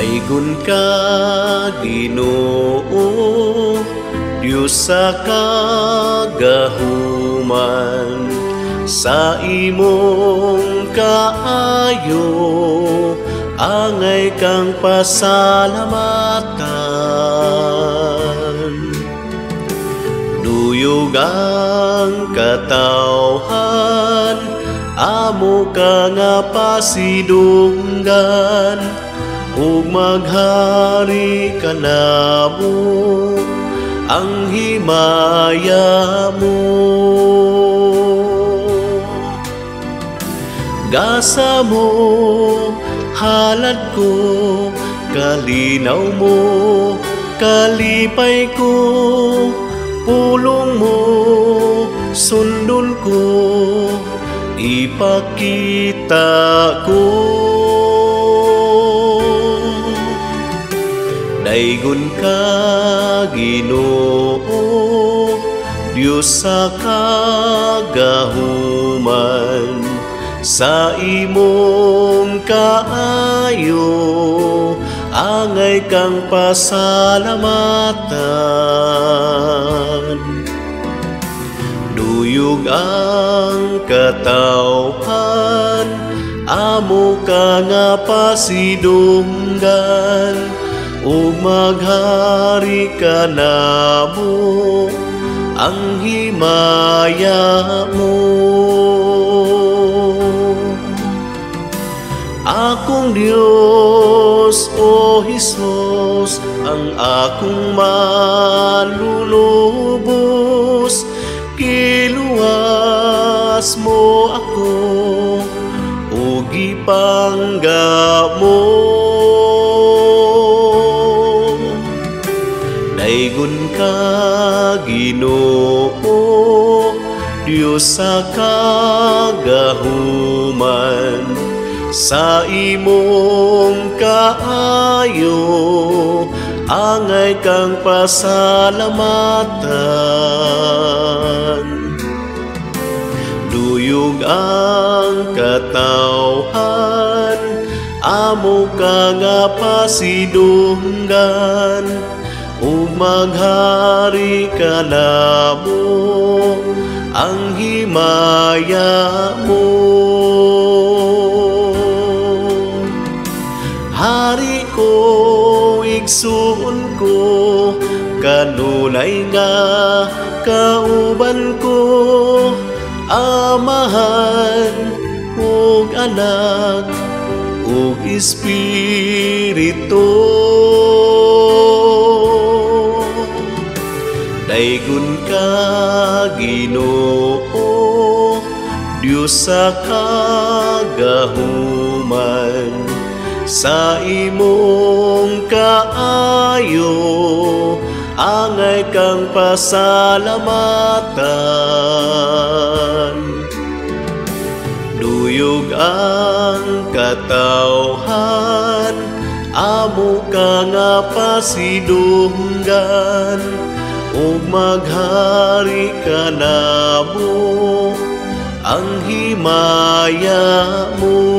Daygon ka Ginoo, Dios sa kagahuman, sa imong kaayo angay kang pasalamatan. Duyog ang katawhan, amo ka nga pasidunggan, ug maghari ka namo ang himaya mo. Gasa mo, halad ko, kalinaw mo, kalipay ko, pulong mo, sundon ko, ipakita ko. Daygon ka Ginoo, Dios sa kagahuman, sa imong kaayo angay kang pasalamatan. Duyog ang katawhan, amo ka nga pasidunggan, ug maghari ka namo ang himaya mo. Akong Dios, o Hesus, ang akong malulubos, kiluwas mo ako, ug ipangga mo. Daygon ka Ginoo, Dios sa kagahuman, sa imong kaayo angay kang pasalamatan. Duyog ang katawhan, amo ka nga pasidunggan, ug maghari ka namo ang himaya mo. Hari ko, igsuon ko, kanunay nga kauban ko, amahan ug anak ug espiritu. Daygon ka Ginoo, Dios sa kagahuman, sa imong kaayo angay kang pasalamatan. Duyog ang katawhan, amo ka nga pasidunggan, ug maghari ka namo ang himaya mo.